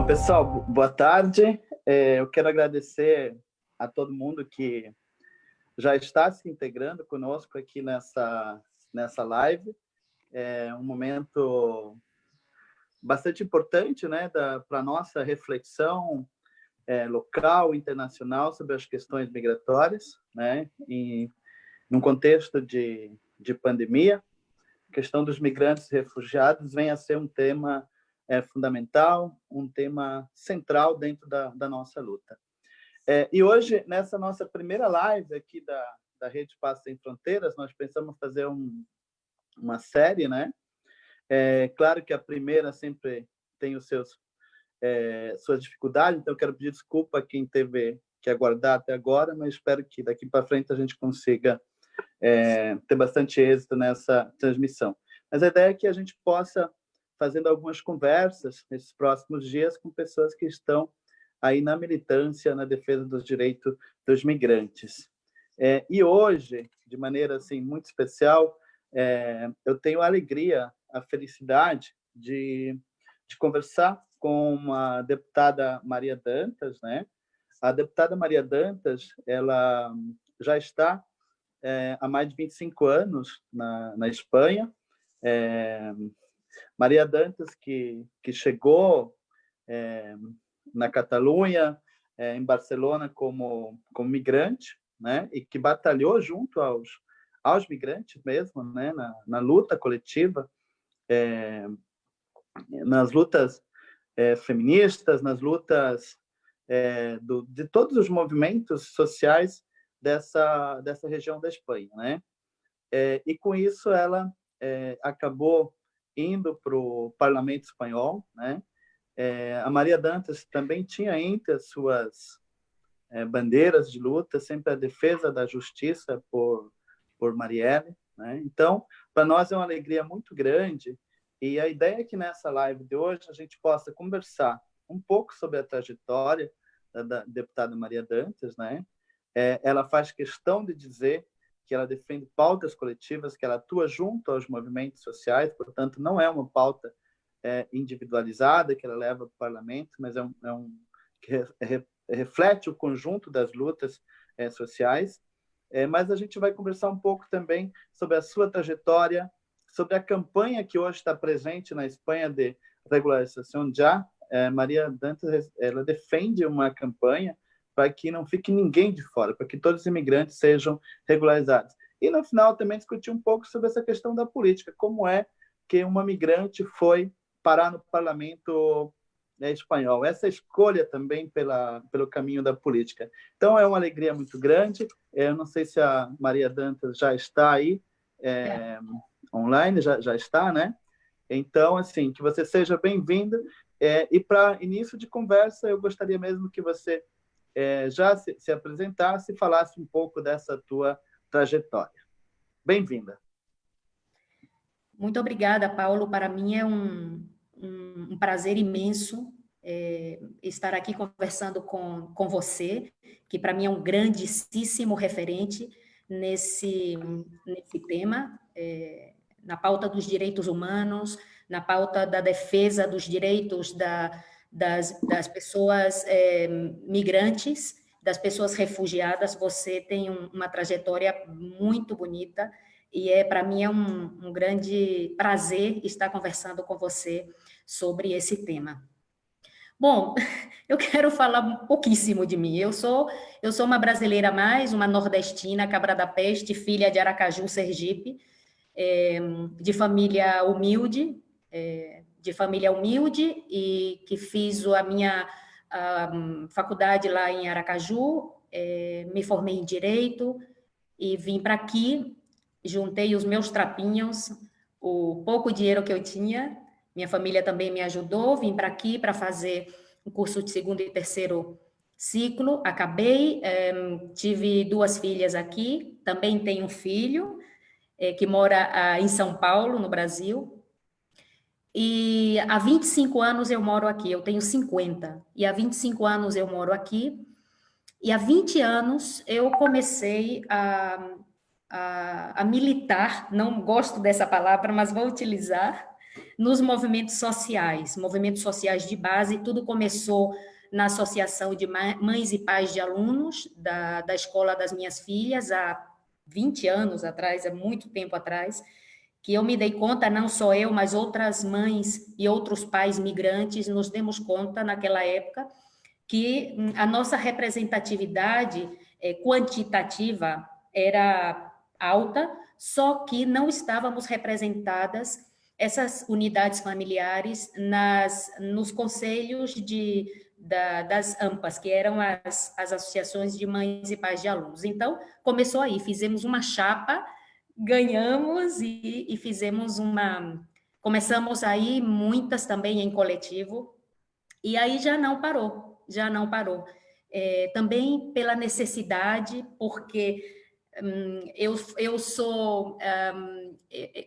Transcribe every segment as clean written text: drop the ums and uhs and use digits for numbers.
Pessoal, boa tarde. Eu quero agradecer a todo mundo que já está se integrando conosco aqui nessa live. É um momento bastante importante, né, para a nossa reflexão local, internacional, sobre as questões migratórias, né, e num contexto de pandemia. A questão dos migrantes e refugiados vem a ser um tema fundamental, um tema central dentro da nossa luta. E hoje, nessa nossa primeira live aqui da Rede Paz Sem Fronteiras, nós pensamos fazer uma série, né? Claro que a primeira sempre tem suas dificuldades, então eu quero pedir desculpa a quem teve que aguardar até agora, mas espero que daqui para frente a gente consiga ter bastante êxito nessa transmissão. Mas a ideia é que a gente possa fazendo algumas conversas nesses próximos dias com pessoas que estão aí na militância, na defesa dos direitos dos migrantes. E hoje, de maneira assim muito especial, eu tenho a alegria, a felicidade de conversar com a deputada Maria Dantas, né? A deputada Maria Dantas, ela já está há mais de 25 anos na Espanha. Maria Dantas, que chegou na Catalunha, em Barcelona, como migrante, né? E que batalhou junto aos migrantes mesmo, né? Na luta coletiva, nas lutas feministas, nas lutas de todos os movimentos sociais dessa região da Espanha, né? E com isso ela acabou indo para o Parlamento Espanhol, né? A Maria Dantas também tinha entre as suas bandeiras de luta sempre a defesa da justiça por Marielle, né? Então, para nós é uma alegria muito grande, e a ideia é que nessa live de hoje a gente possa conversar um pouco sobre a trajetória da deputada Maria Dantas, né? Ela faz questão de dizer que ela defende pautas coletivas, que ela atua junto aos movimentos sociais, portanto, não é uma pauta individualizada que ela leva para o parlamento, mas que reflete o conjunto das lutas sociais. Mas a gente vai conversar um pouco também sobre a sua trajetória, sobre a campanha que hoje está presente na Espanha de regularização já. Maria Dantas, ela defende uma campanha para que não fique ninguém de fora, para que todos os imigrantes sejam regularizados. E, no final, também discutir um pouco sobre essa questão da política, como é que uma migrante foi parar no parlamento espanhol. Essa escolha também pelo caminho da política. Então, é uma alegria muito grande. Eu não sei se a Maria Dantas já está aí, online, já está, né? Então, assim, que você seja bem-vinda. E para início de conversa, eu gostaria mesmo que você já se apresentasse e falasse um pouco dessa tua trajetória. Bem-vinda. Muito obrigada, Paulo. Para mim é um prazer imenso estar aqui conversando com você, que para mim é um grandíssimo referente nesse tema, na pauta dos direitos humanos, na pauta da defesa dos direitos das pessoas migrantes, das pessoas refugiadas. Você tem uma trajetória muito bonita, e para mim é um grande prazer estar conversando com você sobre esse tema. Bom, eu quero falar um pouquíssimo de mim. Eu sou uma brasileira mais, uma nordestina, Cabra da Peste, filha de Aracaju, Sergipe, de família humilde, e que fiz a minha faculdade lá em Aracaju, me formei em Direito e vim para aqui. Juntei os meus trapinhos, o pouco dinheiro que eu tinha, minha família também me ajudou, vim para aqui para fazer o curso de segundo e terceiro ciclo, acabei, tive 2 filhas aqui, também tenho um filho que mora em São Paulo, no Brasil, e há 25 anos eu moro aqui, eu tenho 50, e há 25 anos eu moro aqui, e há 20 anos eu comecei a militar, não gosto dessa palavra, mas vou utilizar, nos movimentos sociais de base. Tudo começou na Associação de Mães e Pais de Alunos da escola das minhas filhas, há 20 anos atrás, há muito tempo atrás, que eu me dei conta, não só eu, mas outras mães e outros pais migrantes, nos demos conta naquela época que a nossa representatividade quantitativa era alta, só que não estávamos representadas essas unidades familiares nos conselhos das AMPAs, que eram as associações de mães e pais de alunos. Então, começou aí, fizemos uma chapa, ganhamos e fizemos uma... Começamos aí, muitas também em coletivo, e aí já não parou, já não parou. Também pela necessidade, porque eu sou...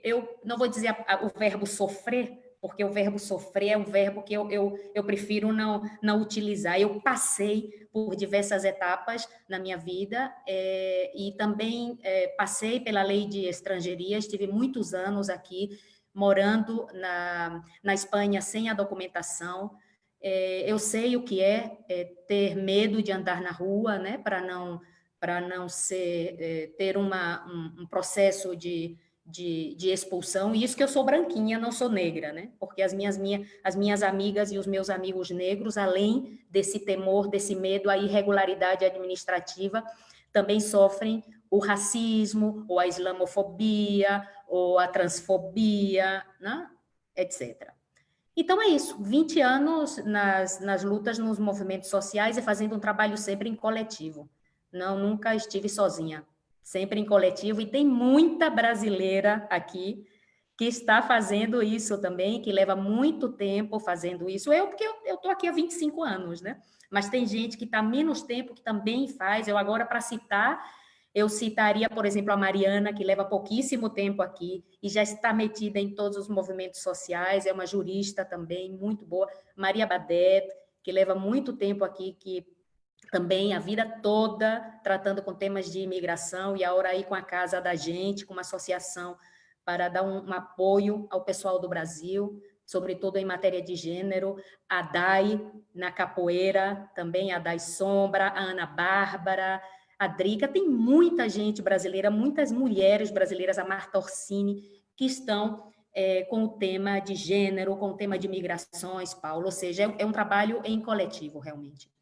eu não vou dizer o verbo sofrer, porque o verbo sofrer é um verbo que eu prefiro não utilizar. Eu passei por diversas etapas na minha vida e também passei pela lei de estrangeria, estive muitos anos aqui, morando na Espanha sem a documentação. Eu sei o que ter medo de andar na rua, né, para não ter um processo de expulsão. E isso que eu sou branquinha, não sou negra, né? Porque as minhas amigas e os meus amigos negros, além desse temor, desse medo à irregularidade administrativa, também sofrem o racismo, ou a islamofobia, ou a transfobia, né? Etc. Então é isso, 20 anos nas lutas, nos movimentos sociais e fazendo um trabalho sempre em coletivo. Não, nunca estive sozinha, sempre em coletivo, e tem muita brasileira aqui que está fazendo isso também, que leva muito tempo fazendo isso. Porque eu estou aqui há 25 anos, né? Mas tem gente que está há menos tempo, que também faz. Eu agora, para citar, eu citaria, por exemplo, a Mariana, que leva pouquíssimo tempo aqui e já está metida em todos os movimentos sociais, é uma jurista também, muito boa. Maria Badet, que leva muito tempo aqui, que também a vida toda tratando com temas de imigração, e agora aí com a Casa da Gente, com uma associação para dar um apoio ao pessoal do Brasil, sobretudo em matéria de gênero. A Dai, na capoeira, também a Dai Sombra, a Ana Bárbara, a Drica, tem muita gente brasileira, muitas mulheres brasileiras, a Marta Orsini, que estão com o tema de gênero, com o tema de migrações, Paulo, ou seja, é um trabalho em coletivo, realmente.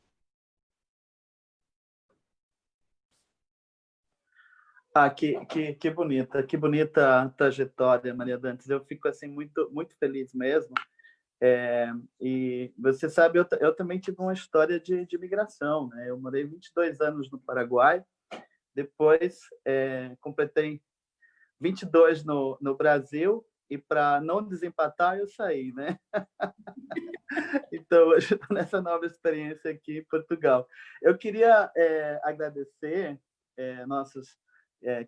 Que bonita trajetória, Maria Dantas. Eu fico assim muito feliz mesmo. E você sabe, eu também tive uma história de migração, né? Eu morei 22 anos no Paraguai, depois completei 22 no Brasil, e para não desempatar eu saí, né? Então hoje estou nessa nova experiência aqui em Portugal. Eu queria agradecer nossos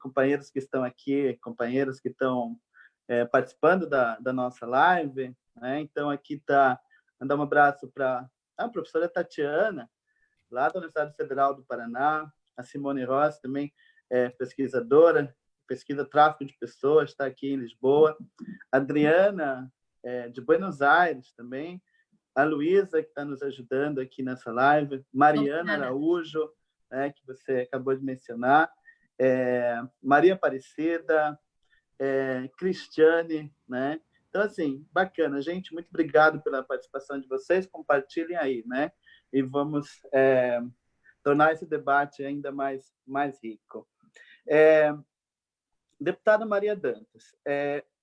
companheiros que estão aqui, companheiros que estão participando da nossa live, né? Então aqui está, mandar um abraço para a professora Tatiana, lá da Universidade Federal do Paraná, a Simone Rossi, também pesquisadora, pesquisa tráfico de pessoas, está aqui em Lisboa, a Adriana, de Buenos Aires também, a Luísa, que está nos ajudando aqui nessa live, Mariana Araújo, que você acabou de mencionar, Maria Aparecida, Cristiane, né? Então, assim, bacana, gente, muito obrigado pela participação de vocês, compartilhem aí, né? E vamos tornar esse debate ainda mais rico. Deputada Maria Dantas,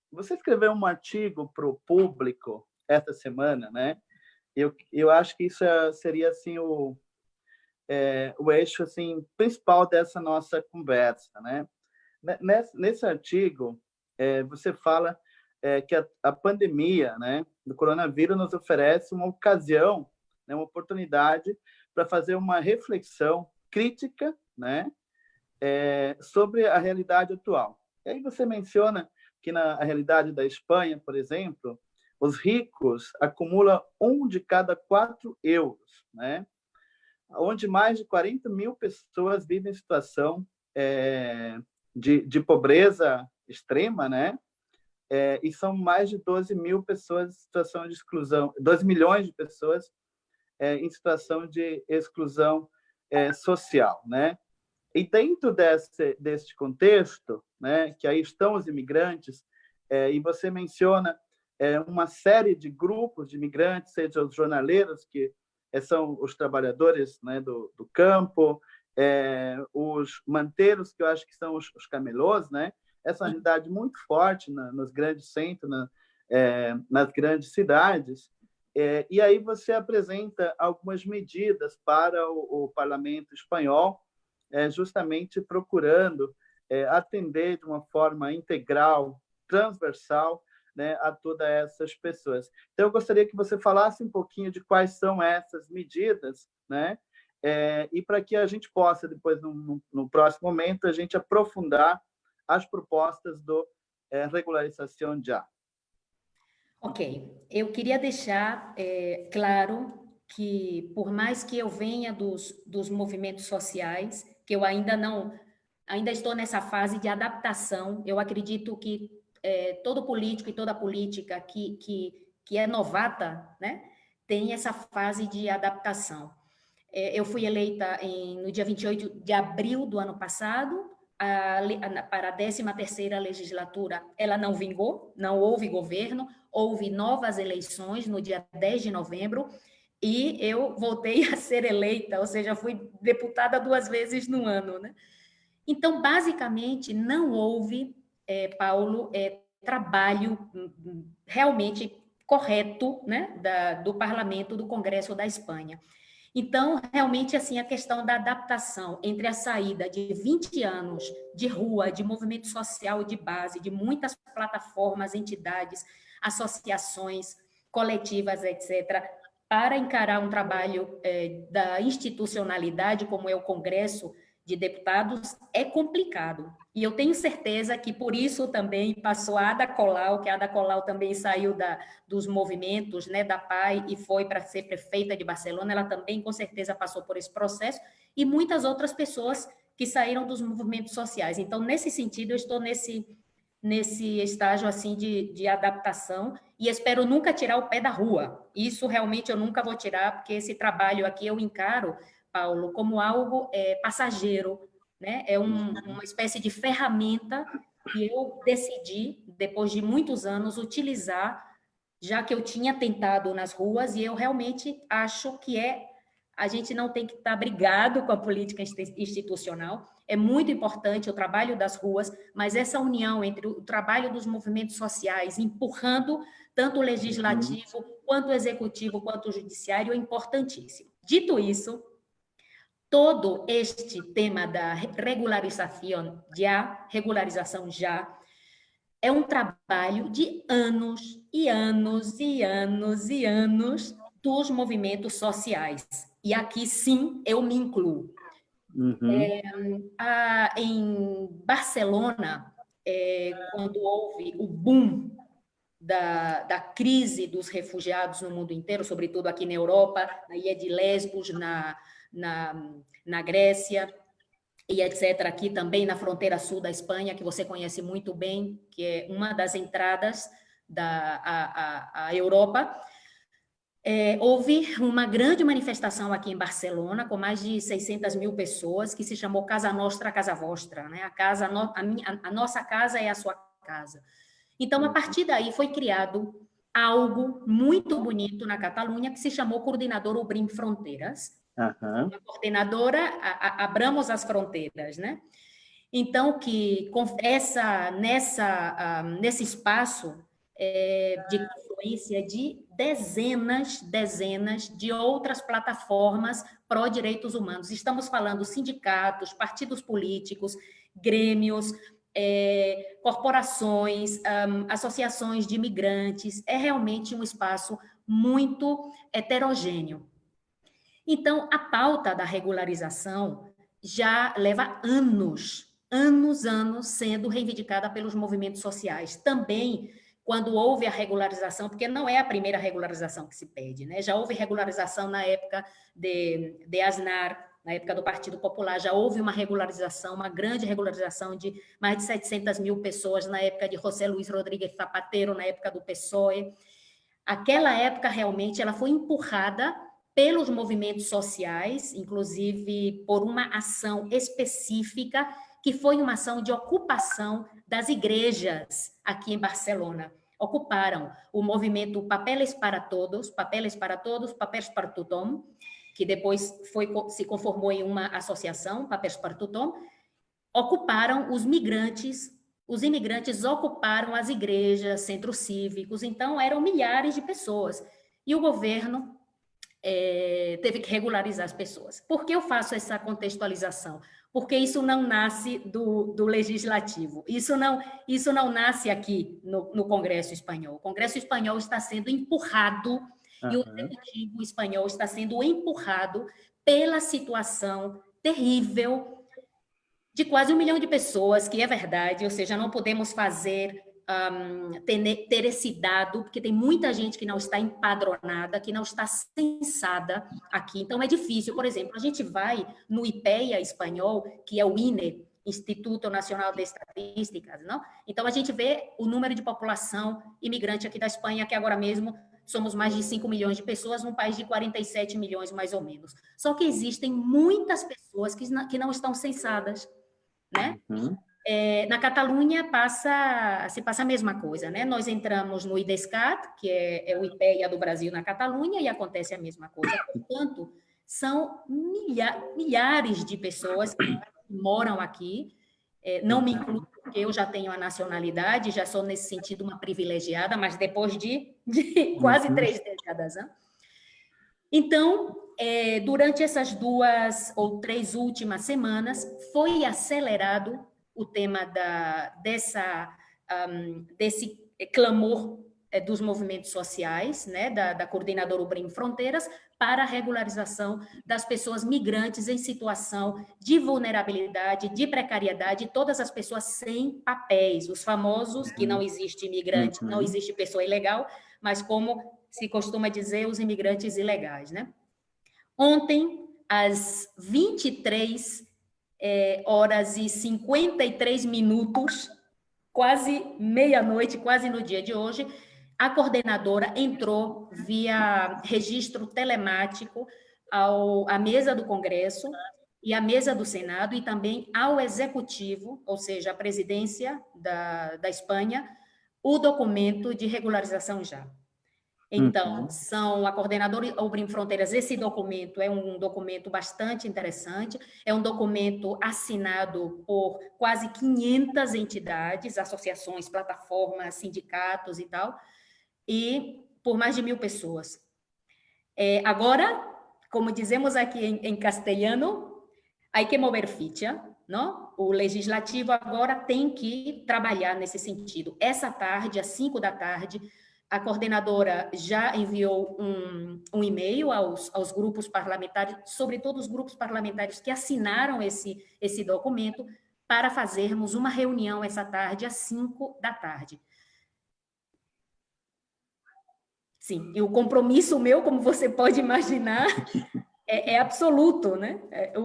você escreveu um artigo para o Público esta semana, né? Eu acho que isso seria assim o eixo assim principal dessa nossa conversa, né? Nesse artigo, você fala que a pandemia, né, do coronavírus nos oferece uma ocasião, né, uma oportunidade para fazer uma reflexão crítica, né, sobre a realidade atual. E aí você menciona que na realidade da Espanha, por exemplo, os ricos acumulam 1 de cada 4 euros, né? Onde mais de 40 mil pessoas vivem em situação de pobreza extrema, né? e são mais de 12 mil pessoas em situação de exclusão, 12 milhões de pessoas em situação de exclusão social, né? E dentro desse contexto, né, que aí estão os imigrantes, e você menciona uma série de grupos de imigrantes, seja os jornaleiros, que são os trabalhadores, né, do campo, os manteiros, que eu acho que são os camelôs, né? Essa é uma realidade muito forte nos grandes centros, nas grandes cidades. E aí você apresenta algumas medidas para o parlamento espanhol, justamente procurando atender de uma forma integral, transversal, né, a todas essas pessoas. Então, eu gostaria que você falasse um pouquinho de quais são essas medidas, né, e para que a gente possa, depois, no próximo momento, a gente aprofundar as propostas do regularização já. Ok, eu queria deixar claro que, por mais que eu venha dos movimentos sociais, que eu ainda estou nessa fase de adaptação, eu acredito que todo político e toda política que é novata, né, tem essa fase de adaptação. Eu fui eleita no dia 28 de abril do ano passado, para a 13ª legislatura, ela não vingou, não houve governo, houve novas eleições no dia 10 de novembro, e eu voltei a ser eleita, ou seja, fui deputada 2 vezes no ano, né? Então, basicamente, não houve, Paulo, trabalho realmente correto, né, do Parlamento, do Congresso da Espanha. Então, realmente, assim, a questão da adaptação entre a saída de 20 anos de rua, de movimento social de base, de muitas plataformas, entidades, associações, coletivas, etc., para encarar um trabalho da institucionalidade, como é o Congresso de Deputados, é complicado. E eu tenho certeza que por isso também passou a Ada Colau, que a Ada Colau também saiu dos movimentos, né, da PAI, e foi para ser prefeita de Barcelona. Ela também, com certeza, passou por esse processo, e muitas outras pessoas que saíram dos movimentos sociais. Então, nesse sentido, eu estou nesse estágio assim de adaptação, e espero nunca tirar o pé da rua. Isso realmente eu nunca vou tirar, porque esse trabalho aqui eu encaro, Paulo, como algo passageiro, né? É uma espécie de ferramenta que eu decidi, depois de muitos anos, utilizar, já que eu tinha tentado nas ruas, e eu realmente acho que a gente não tem que estar brigado com a política institucional. É muito importante o trabalho das ruas, mas essa união entre o trabalho dos movimentos sociais, empurrando tanto o legislativo, quanto o executivo, quanto o judiciário, é importantíssimo. Dito isso, todo este tema da regularização já, é um trabalho de anos e anos e anos e anos dos movimentos sociais. E aqui, sim, eu me incluo. Em Barcelona, quando houve o boom da crise dos refugiados no mundo inteiro, sobretudo aqui na Europa, na ilha de Lesbos, na Grécia, e etc., aqui também na fronteira sul da Espanha, que você conhece muito bem, que é uma das entradas à Europa. Houve uma grande manifestação aqui em Barcelona, com mais de 600 mil pessoas, que se chamou Casa Nostra, Casa Vostra, né? A nossa casa é a sua casa. Então, a partir daí, foi criado algo muito bonito na Catalunha, que se chamou Coordenador Obrim Fronteiras. Uma coordenadora, abramos as fronteiras, né? Então, que nesse espaço de confluência de dezenas de outras plataformas pró-direitos humanos. Estamos falando sindicatos, partidos políticos, grêmios, corporações, associações de imigrantes. É realmente um espaço muito heterogêneo. Então, a pauta da regularização já leva anos sendo reivindicada pelos movimentos sociais. Também, quando houve a regularização, porque não é a primeira regularização que se pede, né? Já houve regularização na época de Aznar, na época do Partido Popular, já houve uma regularização, uma grande regularização de mais de 700 mil pessoas na época de José Luís Rodrigues Zapatero, na época do PSOE. Aquela época, realmente, ela foi empurrada pelos movimentos sociais, inclusive por uma ação específica, que foi uma ação de ocupação das igrejas aqui em Barcelona. Ocuparam o movimento Papeles para Todos, Papeles para Tothom, que depois se conformou em uma associação, Papeles para Tothom, ocuparam os imigrantes ocuparam as igrejas, centros cívicos, então eram milhares de pessoas. E o governo teve que regularizar as pessoas. Por que eu faço essa contextualização? Porque isso não nasce do legislativo, isso não nasce aqui no Congresso Espanhol. O Congresso Espanhol está sendo empurrado, e o Executivo Espanhol está sendo empurrado pela situação terrível de quase 1 milhão de pessoas, que é verdade, ou seja, não podemos ter esse dado, porque tem muita gente que não está empadronada, que não está censada aqui, então é difícil. Por exemplo, a gente vai no IPEA espanhol, que é o INE, Instituto Nacional de Estatísticas, não? Então a gente vê o número de população imigrante aqui da Espanha, que agora mesmo somos mais de 5 milhões de pessoas, num país de 47 milhões, mais ou menos. Só que existem muitas pessoas que não estão censadas, né? Na Catalunha se passa a mesma coisa, né? Nós entramos no IDESCAT, que é o IPEA do Brasil na Catalunha, e acontece a mesma coisa. Portanto, são milhares de pessoas que moram aqui, não me incluo, porque eu já tenho a nacionalidade, já sou, nesse sentido, uma privilegiada, mas depois de quase 3 décadas, né? Então, durante essas 2 ou 3 últimas semanas, foi acelerado o tema desse clamor dos movimentos sociais, né, da coordenadora Ubrim Fronteiras, para a regularização das pessoas migrantes em situação de vulnerabilidade, de precariedade, todas as pessoas sem papéis, os famosos, que não existe imigrante, não existe pessoa ilegal, mas como se costuma dizer, os imigrantes ilegais, né? Ontem, às 23 horas e 53 minutos, quase meia-noite, quase no dia de hoje, a coordenadora entrou via registro telemático à mesa do Congresso e à mesa do Senado e também ao Executivo, ou seja, a presidência da Espanha, o documento de regularização já. Então, a coordenadora Ubrim Fronteiras, esse documento é um documento bastante interessante, é um documento assinado por quase 500 entidades, associações, plataformas, sindicatos e tal, e por mais de 1.000 pessoas. Agora, como dizemos aqui em castelhano, hay que mover ficha, não? O legislativo agora tem que trabalhar nesse sentido. Essa tarde, às 5 da tarde, a coordenadora já enviou um e-mail aos grupos parlamentares, sobretudo os grupos parlamentares que assinaram esse documento, para fazermos uma reunião essa tarde, às 5 da tarde. Sim, e o compromisso meu, como você pode imaginar, é absoluto, né?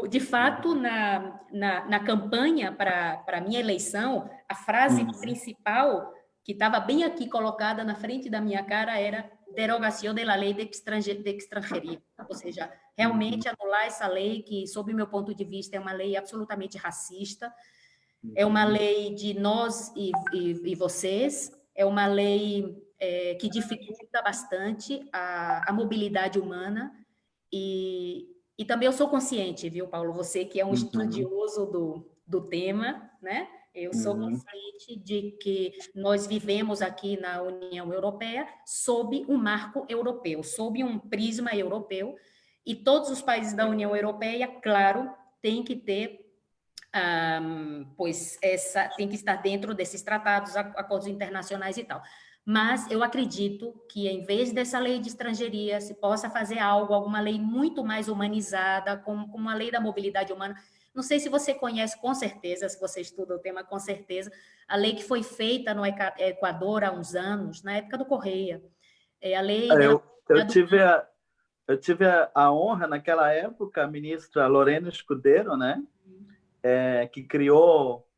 De fato, na campanha para a minha eleição, a frase principal que estava bem aqui colocada na frente da minha cara era derogação da lei de extranjeria, ou seja, realmente anular essa lei que, sob o meu ponto de vista, é uma lei absolutamente racista, é uma lei de nós e vocês, é uma lei que dificulta bastante a mobilidade humana, e também eu sou consciente, viu, Paulo, você que é um estudioso do tema, né? Eu sou consciente de que nós vivemos aqui na União Europeia sob um marco europeu, sob um prisma europeu, e todos os países da União Europeia, claro, têm que ter, tem que estar dentro desses tratados, acordos internacionais e tal. Mas eu acredito que, em vez dessa lei de estrangeria, se possa fazer alguma lei muito mais humanizada, como a lei da mobilidade humana. Não sei se você conhece, com certeza, se você estuda o tema, com certeza, a lei que foi feita no Equador há uns anos, na época do Correia. A lei... eu tive a honra, naquela época, a ministra Lorena Escudero, né, que criou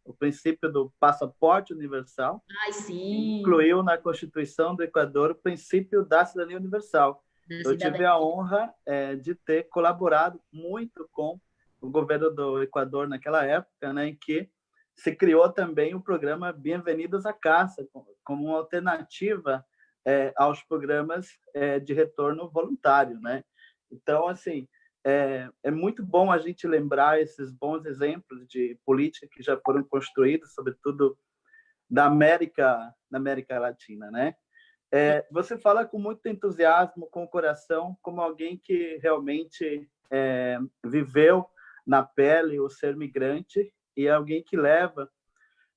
o princípio do passaporte universal, Ai, sim. incluiu na Constituição do Equador o princípio da cidadania universal. Eu tive a honra de ter colaborado muito com o governo do Equador naquela época, né, em que se criou também o programa Bem-vindos à Casa, como uma alternativa aos programas de retorno voluntário, né? Então, assim, é muito bom a gente lembrar esses bons exemplos de política que já foram construídos, sobretudo da América Latina, né? Você fala com muito entusiasmo, com o coração, como alguém que realmente viveu na pele o ser migrante e alguém que leva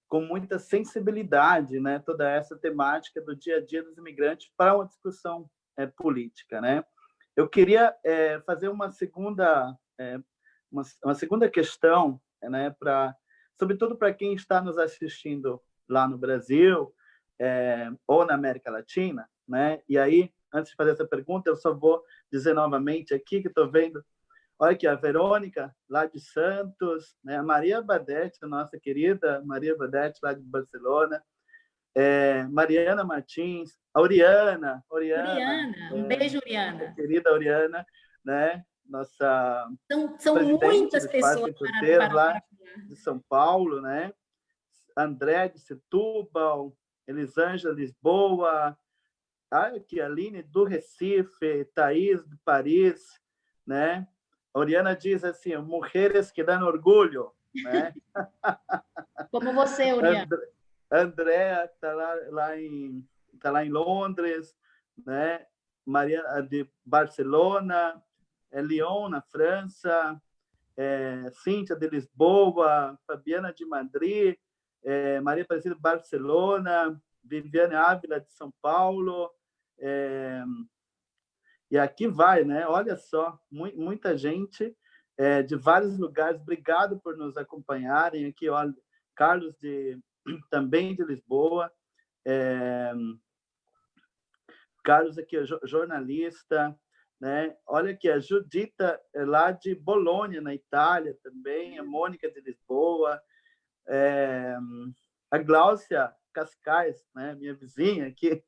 com muita sensibilidade, né, toda essa temática do dia a dia dos imigrantes para uma discussão política, né? Eu queria fazer uma segunda questão, né, sobretudo para quem está nos assistindo lá no Brasil ou na América Latina, né? E aí, antes de fazer essa pergunta, eu só vou dizer novamente aqui que estou vendo, olha aqui, a Verônica, lá de Santos, né? A Maria Badete, a nossa querida Maria Badete, lá de Barcelona, Mariana Martins, a Oriana, Um beijo, Oriana. querida Oriana, né? Nossa são presidente muitas do Espaço pessoas Sem Fronteiras, lá de São Paulo, né? André de Setúbal, Elisângela Lisboa, aqui, Aline do Recife, Thaís de Paris, né? A Oriana diz assim, mulheres que dão orgulho, né? Como você, Oriana. Andréa está tá lá em Londres, né? Maria de Barcelona, Lyon, na França, Cíntia de Lisboa, Fabiana de Madrid, Maria Aparecida de Barcelona, Viviane Ávila de São Paulo, e aqui vai, né? Olha só, muita gente de vários lugares. Obrigado por nos acompanharem aqui. Olha, Carlos também de Lisboa, Carlos aqui, jornalista, né? Olha aqui, a Judita lá de Bolonha, na Itália também, a Mônica de Lisboa, a Gláucia Cascais, né? Minha vizinha aqui,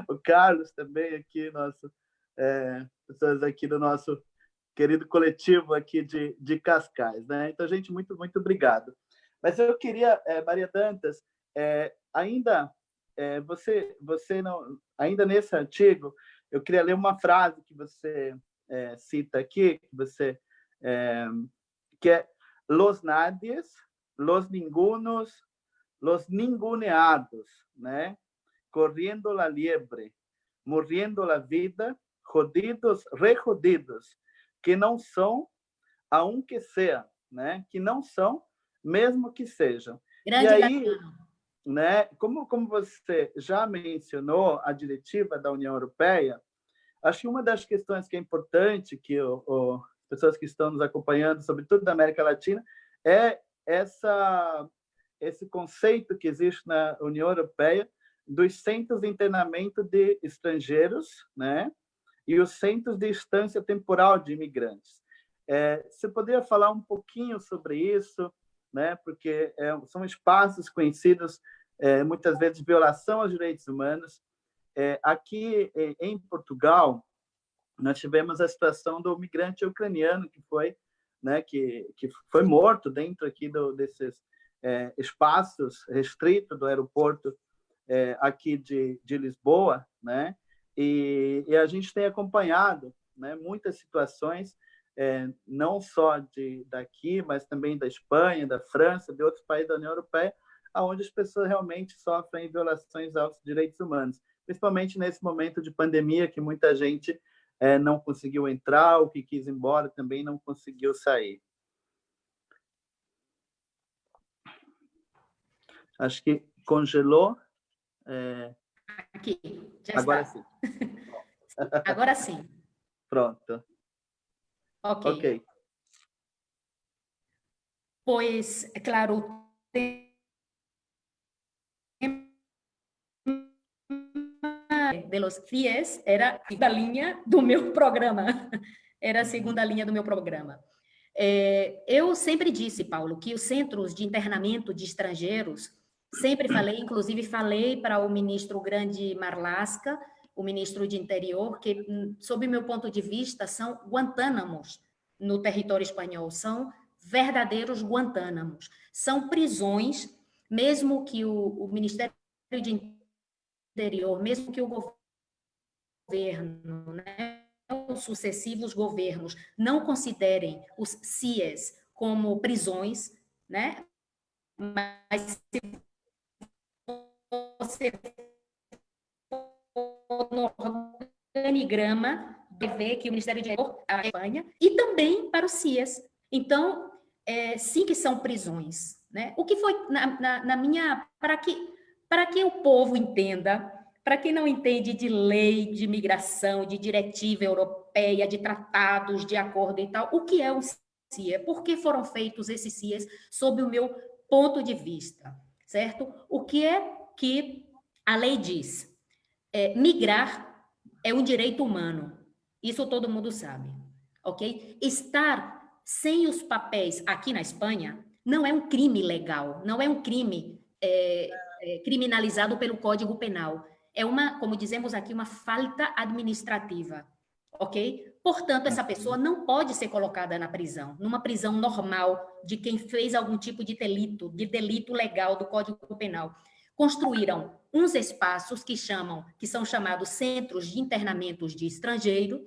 o Carlos também aqui, pessoas aqui do nosso querido coletivo aqui de Cascais, né? Então, gente, muito, muito obrigado. Mas eu queria, Maria Dantas, ainda você não, ainda nesse artigo, eu queria ler uma frase que você cita aqui, que é los nadies, los ningunos, los ninguneados, né? Corriendo la liebre, morrendo la vida, jodidos, rejodidos, que não são, aunque seja, né? Que não são, mesmo que sejam. Grande e aí, Gatano. Né? Como você já mencionou a diretiva da União Europeia, acho que uma das questões que é importante que as pessoas que estão nos acompanhando, sobretudo da América Latina, é esse conceito que existe na União Europeia dos centros de internamento de estrangeiros, né? E os centros de instância temporal de imigrantes. Você poderia falar um pouquinho sobre isso, né? Porque são espaços conhecidos muitas vezes de violação aos direitos humanos. Aqui em Portugal, nós tivemos a situação do migrante ucraniano que foi, né, que foi morto dentro aqui desses espaços restritos do aeroporto aqui de Lisboa, né? E a gente tem acompanhado, né, muitas situações, não só daqui, mas também da Espanha, da França, de outros países da União Europeia, onde as pessoas realmente sofrem violações aos direitos humanos, principalmente nesse momento de pandemia, que muita gente não conseguiu entrar, o que quis ir embora também não conseguiu sair. Acho que congelou. Aqui, já Agora está. sim. Agora sim. Pronto. Ok. Pois, é claro, de los CIES era a segunda linha do meu programa. Era a segunda linha do meu programa. Eu sempre disse, Paulo, que os centros de internamento de estrangeiros, sempre falei, inclusive falei para o ministro Grande Marlaska, o ministro de Interior, que, sob o meu ponto de vista, são Guantánamos no território espanhol, são verdadeiros Guantánamos, são prisões, mesmo que o Ministério de Interior, mesmo que o governo, né, os sucessivos governos não considerem os CIES como prisões, né? Mas se você for no organigrama, vê que o Ministério de a Espanha e também para os CIES. Então, sim que são prisões, né? O que foi na minha para que o povo entenda. Para quem não entende de lei, de migração, de diretiva europeia, de tratados, de acordo e tal, o que é um CIE? Por que foram feitos esses CIEs sob o meu ponto de vista, certo? O que é que a lei diz? Migrar é um direito humano, isso todo mundo sabe, ok? Estar sem os papéis aqui na Espanha não é um crime legal, não é um crime criminalizado pelo Código Penal. É uma, como dizemos aqui, uma falta administrativa, ok? Portanto, essa pessoa não pode ser colocada na prisão, numa prisão normal de quem fez algum tipo de delito legal do Código Penal. Construíram uns espaços que são chamados centros de internamentos de estrangeiro,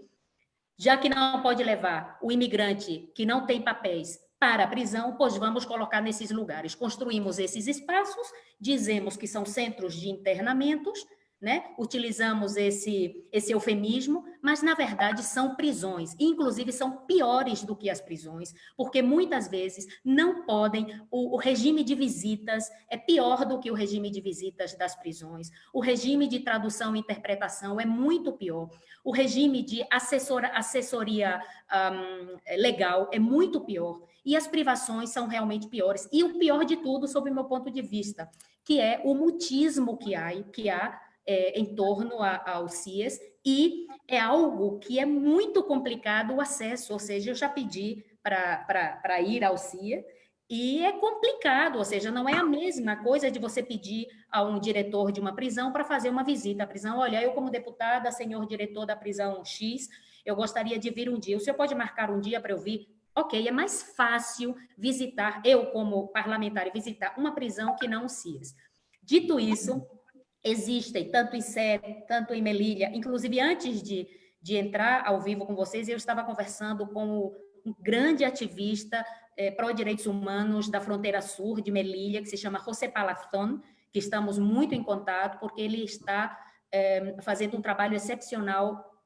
já que não pode levar o imigrante que não tem papéis para a prisão, pois vamos colocar nesses lugares. Construímos esses espaços, dizemos que são centros de internamentos, né? Utilizamos esse eufemismo, mas na verdade são prisões, inclusive são piores do que as prisões, porque muitas vezes não podem, o regime de visitas é pior do que o regime de visitas das prisões, o regime de tradução e interpretação é muito pior, o regime de assessoria legal é muito pior, e as privações são realmente piores, e o pior de tudo, sob o meu ponto de vista, que é o mutismo que há em torno ao CIES, e é algo que é muito complicado o acesso, ou seja, eu já pedi para ir ao CIE, e é complicado, ou seja, não é a mesma coisa de você pedir a um diretor de uma prisão para fazer uma visita à prisão. Olha, eu como deputada, senhor diretor da prisão X, eu gostaria de vir um dia, o senhor pode marcar um dia para eu vir? Ok, é mais fácil visitar, eu como parlamentar, visitar uma prisão que não o CIES. Dito isso, existem, tanto em Sé, tanto em Melilla, inclusive antes de entrar ao vivo com vocês, eu estava conversando com um grande ativista pró-direitos humanos da fronteira sul de Melilla, que se chama José Palazón, que estamos muito em contato, porque ele está fazendo um trabalho excepcional,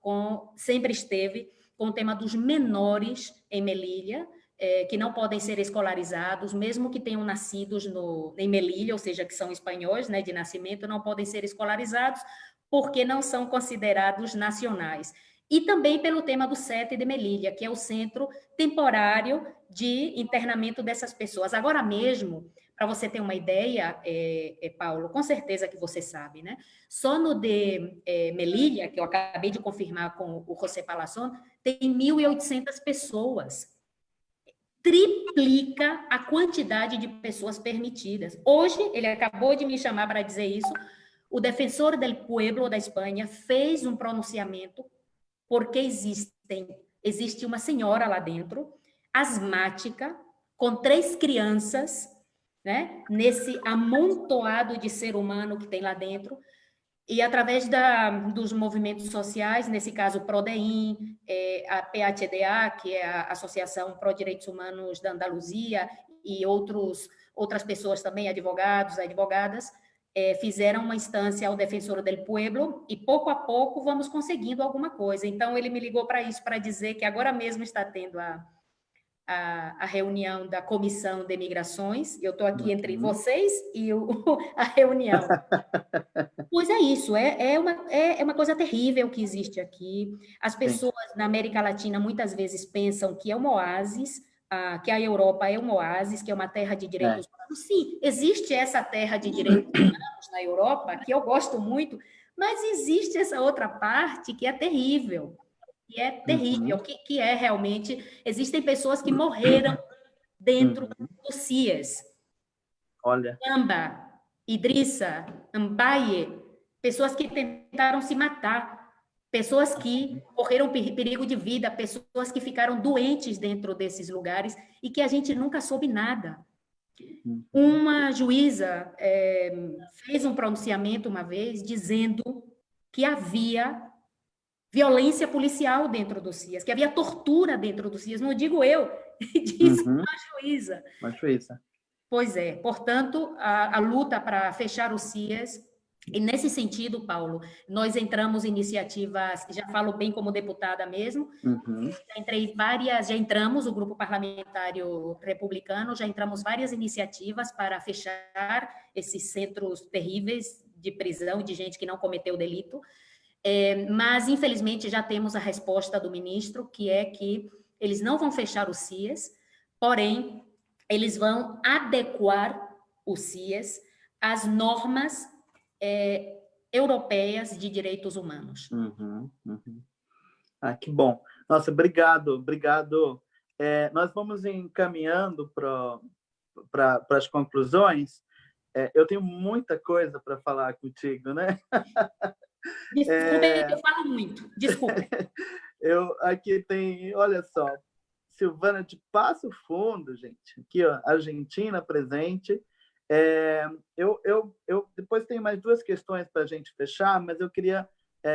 sempre esteve, com o tema dos menores em Melilla, que não podem ser escolarizados, mesmo que tenham nascidos em Melilla, ou seja, que são espanhóis, né, de nascimento, não podem ser escolarizados porque não são considerados nacionais. E também pelo tema do CET de Melilla, que é o centro temporário de internamento dessas pessoas. Agora mesmo, para você ter uma ideia, Paulo, com certeza que você sabe, né? Só no de Melilla, que eu acabei de confirmar com o José Palazón, tem 1.800 pessoas. Triplica a quantidade de pessoas permitidas. Hoje, ele acabou de me chamar para dizer isso, o Defensor del Pueblo da Espanha fez um pronunciamento porque existe uma senhora lá dentro, asmática, com 3 crianças, né, nesse amontoado de ser humano que tem lá dentro, e através dos movimentos sociais, nesse caso o PRODEIN, a PHDA, que é a Associação Pró Direitos Humanos da Andaluzia, e outras pessoas também, advogados, advogadas, fizeram uma instância ao Defensor del Pueblo, e pouco a pouco vamos conseguindo alguma coisa. Então, ele me ligou para isso, para dizer que agora mesmo está tendo a reunião da Comissão de Migrações. Eu estou aqui entre vocês e a reunião. Pois é isso, é uma coisa terrível que existe aqui. As pessoas na América Latina muitas vezes pensam que é um oásis, que a Europa é um oásis, que é uma terra de direitos humanos. Sim, existe essa terra de direitos humanos na Europa, que eu gosto muito, Mas existe essa outra parte que é terrível, que é realmente... Existem pessoas que morreram dentro do CIES. Olha. Amba, Idrissa, Mbaye, pessoas que tentaram se matar, pessoas que correram perigo de vida, pessoas que ficaram doentes dentro desses lugares e que a gente nunca soube nada. Uma juíza fez um pronunciamento uma vez dizendo que havia violência policial dentro do CIES, que havia tortura dentro do CIES. Não digo eu, diz uma juíza. Uma juíza. Pois é. Portanto, a luta para fechar o CIES, e nesse sentido, Paulo, nós entramos iniciativas, já falo bem como deputada mesmo, já entramos, o grupo parlamentário republicano, já entramos várias iniciativas para fechar esses centros terríveis de prisão de gente que não cometeu delito, mas, infelizmente, já temos a resposta do ministro, que é que eles não vão fechar o CIES, porém, eles vão adequar o CIES às normas europeias de direitos humanos. Ah, que bom. Nossa, obrigado. Nós vamos encaminhando para as conclusões. Eu tenho muita coisa para falar contigo, né? Desculpe, eu falo muito. Desculpe. Aqui tem, olha só, Silvana de Passo Fundo, gente. Aqui, ó, Argentina presente. Eu depois tenho mais duas questões para a gente fechar, mas eu queria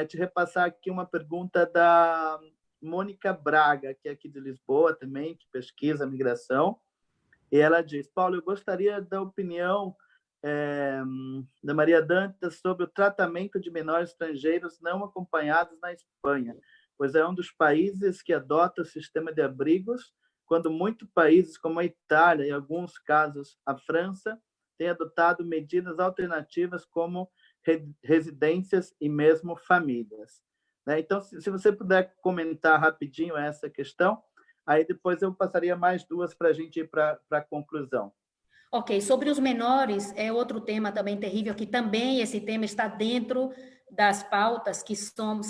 te repassar aqui uma pergunta da Mônica Braga, que é aqui de Lisboa também, que pesquisa migração. E ela diz: Paulo, eu gostaria da opinião da Maria Dantas sobre o tratamento de menores estrangeiros não acompanhados na Espanha, pois é um dos países que adota o sistema de abrigos, quando muitos países, como a Itália e, em alguns casos, a França, têm adotado medidas alternativas como residências e mesmo famílias. Então, se você puder comentar rapidinho essa questão, aí depois eu passaria mais duas para a gente ir para a conclusão. Ok, sobre os menores, é outro tema também terrível, que também esse tema está dentro das pautas, que são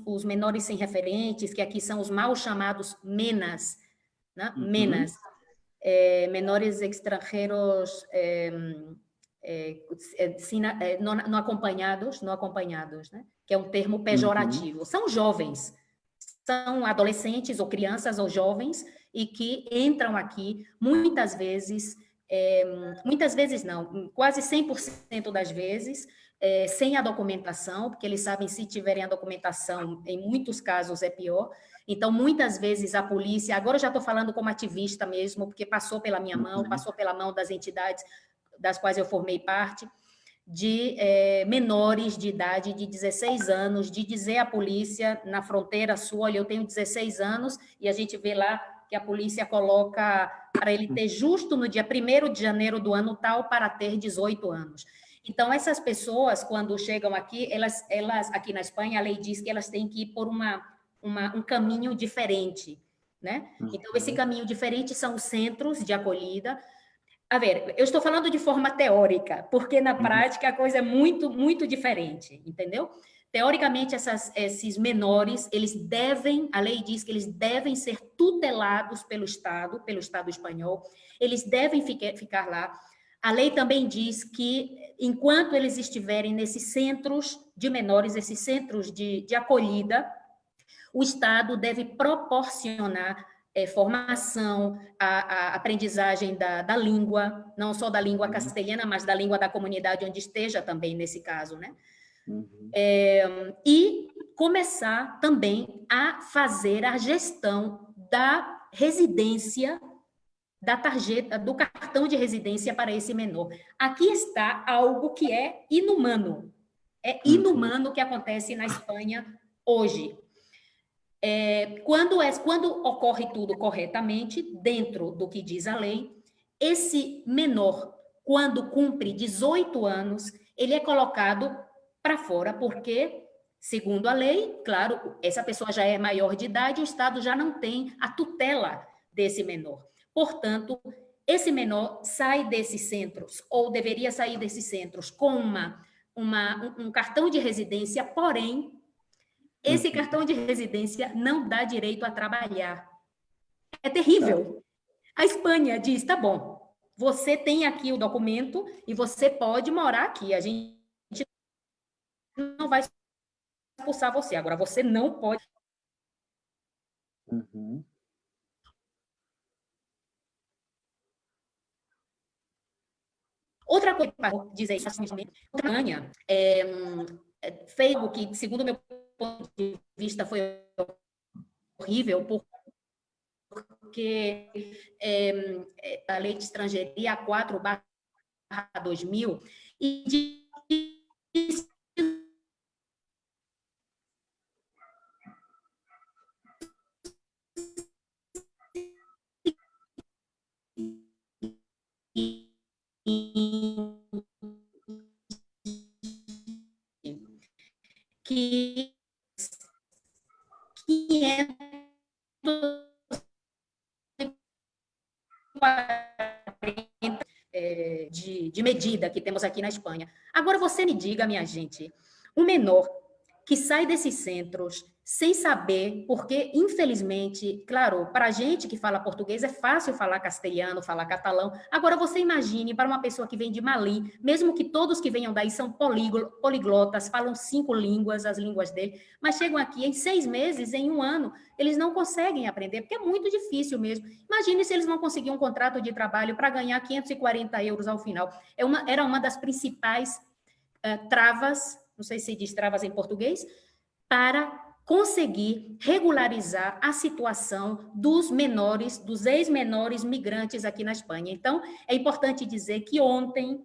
os menores sem referentes, que aqui são os mal chamados MENAs, né? MENAs, menores estrangeiros não acompanhados, né? Que é um termo pejorativo. São jovens, são adolescentes ou crianças ou jovens e que entram aqui muitas vezes não, quase 100% das vezes, sem a documentação, porque eles sabem, se tiverem a documentação, em muitos casos é pior. Então, muitas vezes a polícia, agora eu já estou falando como ativista mesmo, porque passou pela minha mão, passou pela mão das entidades das quais eu formei parte, de menores de idade de 16 anos, de dizer à polícia na fronteira sul: olha, eu tenho 16 anos, e a gente vê lá que a polícia coloca para ele ter justo no dia 1º de janeiro do ano tal para ter 18 anos. Então, essas pessoas, quando chegam aqui, elas aqui na Espanha, a lei diz que elas têm que ir por um caminho diferente, né? Então, esse caminho diferente são os centros de acolhida. A ver, eu estou falando de forma teórica, porque na prática a coisa é muito, muito diferente, entendeu? Teoricamente, esses menores, a lei diz que eles devem ser tutelados pelo Estado espanhol, eles devem ficar lá. A lei também diz que, enquanto eles estiverem nesses centros de menores, esses centros de acolhida, o Estado deve proporcionar formação, a aprendizagem da língua, não só da língua castelhana, mas da língua da comunidade onde esteja também, nesse caso, né? E começar também a fazer a gestão da residência, da tarjeta, do cartão de residência para esse menor. Aqui está algo que é inumano. É inumano o que acontece na Espanha hoje. Quando ocorre tudo corretamente, dentro do que diz a lei, esse menor, quando cumpre 18 anos, ele é colocado para fora, porque, segundo a lei, claro, essa pessoa já é maior de idade, o Estado já não tem a tutela desse menor. Portanto, esse menor sai desses centros, ou deveria sair desses centros, com um cartão de residência, porém, esse cartão de residência não dá direito a trabalhar. É terrível. A Espanha diz, tá bom, você tem aqui o documento e você pode morar aqui, a gente não vai expulsar você. Agora, você não pode... Uhum. Outra coisa para dizer isso, Espanha fez algo que, segundo o meu ponto de vista, foi horrível, porque a lei de extrangeria 4/2000 e diz que 540 de medida que temos aqui na Espanha. Agora, você me diga, minha gente, um menor que sai desses centros sem saber, porque, infelizmente, claro, para a gente que fala português é fácil falar castelhano, falar catalão. Agora, você imagine para uma pessoa que vem de Mali, mesmo que todos que venham daí são poliglotas, falam 5 línguas, as línguas dele, mas chegam aqui em 6 meses, em 1 ano, eles não conseguem aprender, porque é muito difícil mesmo. Imagine se eles vão conseguir um contrato de trabalho para ganhar 540 euros ao final. Era uma das principais travas, não sei se diz travas em português, para conseguir regularizar a situação dos menores, dos ex-menores migrantes aqui na Espanha. Então, é importante dizer que ontem,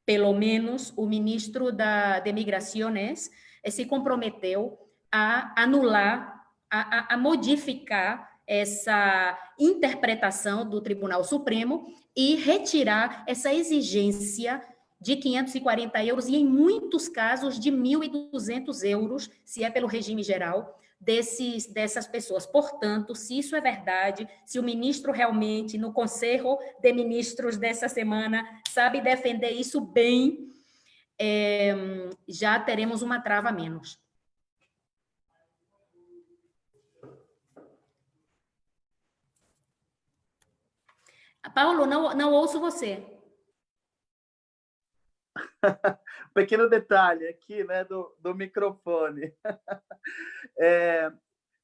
pelo menos, o ministro de Migraciones se comprometeu a anular, a modificar essa interpretação do Tribunal Supremo e retirar essa exigência de 540 euros e, em muitos casos, de 1.200 euros, se é pelo regime geral, dessas pessoas. Portanto, se isso é verdade, se o ministro realmente, no Conselho de Ministros dessa semana, sabe defender isso bem, já teremos uma trava a menos. Paulo, não ouço você. Pequeno detalhe aqui, né, do microfone.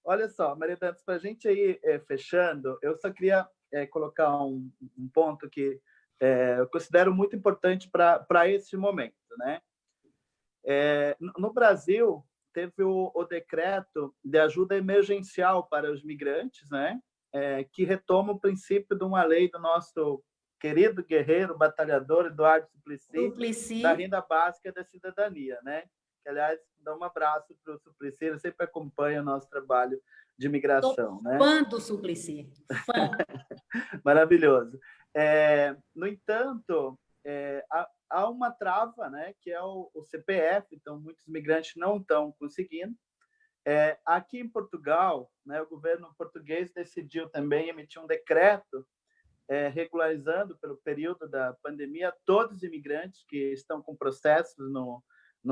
Olha só, Maria Dantas, para a gente ir fechando, eu só queria colocar um ponto que eu considero muito importante para esse momento, né? No Brasil, teve o decreto de ajuda emergencial para os migrantes, né? Que retoma o princípio de uma lei do nosso querido guerreiro, batalhador Eduardo Suplicy, da renda básica da cidadania, né? Que, aliás, dá um abraço para o Suplicy, ele sempre acompanha o nosso trabalho de migração. Tô fã do Suplicy, fã. Maravilhoso. No entanto, há uma trava, né, que é o CPF, então muitos migrantes não estão conseguindo. Aqui em Portugal, né, o governo português decidiu também emitir um decreto regularizando, pelo período da pandemia, todos os imigrantes que estão com processos no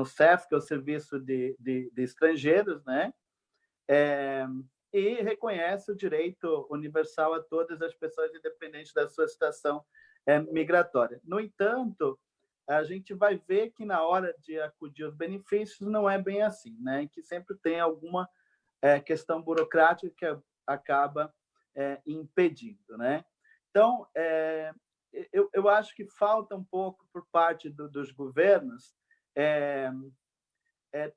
CEF, que é o Serviço de Estrangeiros, né? E reconhece o direito universal a todas as pessoas, independente da sua situação migratória. No entanto, a gente vai ver que, na hora de acudir aos benefícios, não é bem assim, né? Que sempre tem alguma questão burocrática que acaba impedindo, né? Então, eu acho que falta um pouco, por parte dos governos,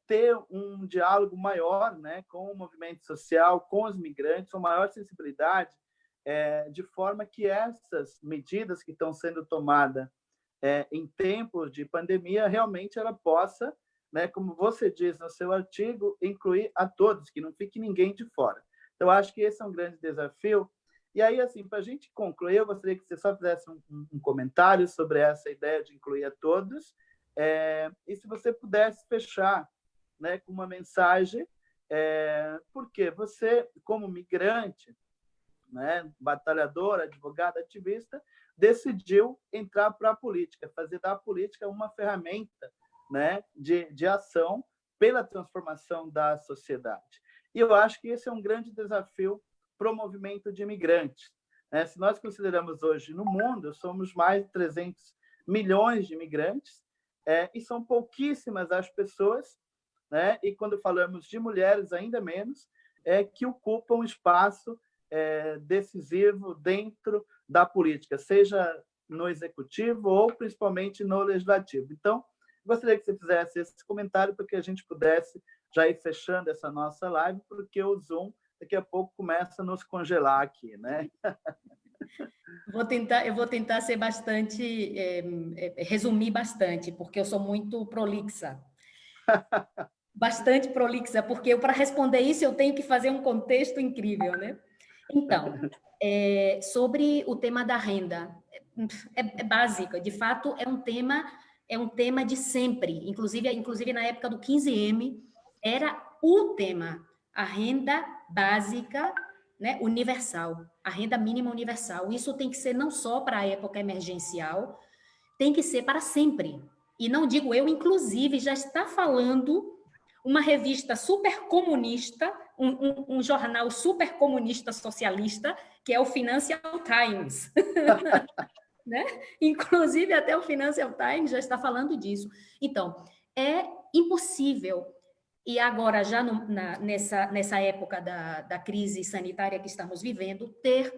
ter um diálogo maior, né, com o movimento social, com os migrantes, uma maior sensibilidade, de forma que essas medidas que estão sendo tomadas em tempos de pandemia, realmente ela possa, né, como você diz no seu artigo, incluir a todos, que não fique ninguém de fora. Então, acho que esse é um grande desafio. E aí, assim, para a gente concluir, eu gostaria que você só fizesse um comentário sobre essa ideia de incluir a todos, e se você pudesse fechar, né, com uma mensagem, porque você, como migrante, né, batalhador, advogado, ativista, decidiu entrar para a política, fazer da política uma ferramenta, né, de ação pela transformação da sociedade. E eu acho que esse é um grande desafio para o movimento de imigrantes. Né? Se nós consideramos hoje no mundo, somos mais de 300 milhões de imigrantes, e são pouquíssimas as pessoas, né? E quando falamos de mulheres, ainda menos, que ocupam espaço decisivo dentro da política, seja no executivo ou principalmente no legislativo. Então, gostaria que você fizesse esse comentário para que a gente pudesse já ir fechando essa nossa live, porque o Zoom daqui a pouco começa a nos congelar aqui, né? Eu vou tentar ser bastante, resumir bastante, porque eu sou muito prolixa. Bastante prolixa, porque para responder isso eu tenho que fazer um contexto incrível, né? Então, sobre o tema da renda, é básico, de fato é um tema de sempre, inclusive na época do 15M, era o tema, a renda básica, né, universal, a renda mínima universal. Isso tem que ser não só para a época emergencial, tem que ser para sempre. E não digo eu, inclusive, já está falando uma revista super comunista, um jornal super comunista socialista, que é o Financial Times. Né? Inclusive, até o Financial Times já está falando disso. Então, é impossível, e agora, já nessa época da crise sanitária que estamos vivendo, ter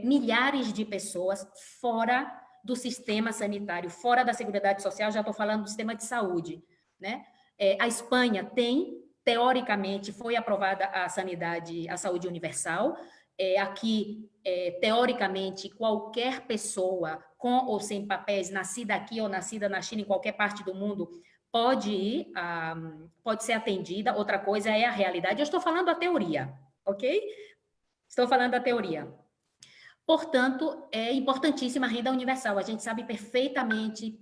milhares de pessoas fora do sistema sanitário, fora da Seguridade Social, já estou falando do sistema de saúde, né? A Espanha tem, teoricamente, foi aprovada a saúde universal. Aqui, teoricamente, qualquer pessoa com ou sem papéis, nascida aqui ou nascida na China, em qualquer parte do mundo, pode ser atendida. Outra coisa é a realidade. Eu estou falando a teoria, ok? Estou falando a teoria. Portanto, é importantíssima a renda universal. A gente sabe perfeitamente,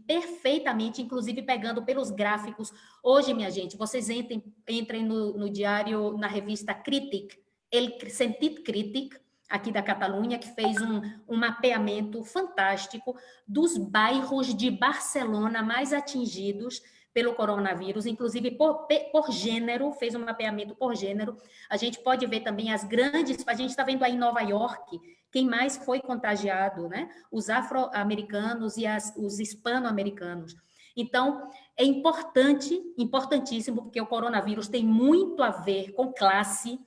inclusive pegando pelos gráficos. Hoje, minha gente, vocês entrem no diário, na revista Crític, El Sentit Crític, aqui da Catalunha, que fez um mapeamento fantástico dos bairros de Barcelona mais atingidos pelo coronavírus, inclusive por gênero, fez um mapeamento por gênero. A gente pode ver também a gente está vendo aí em Nova York, quem mais foi contagiado, né? Os afro-americanos e os hispano-americanos. Então, é importantíssimo, porque o coronavírus tem muito a ver com classe,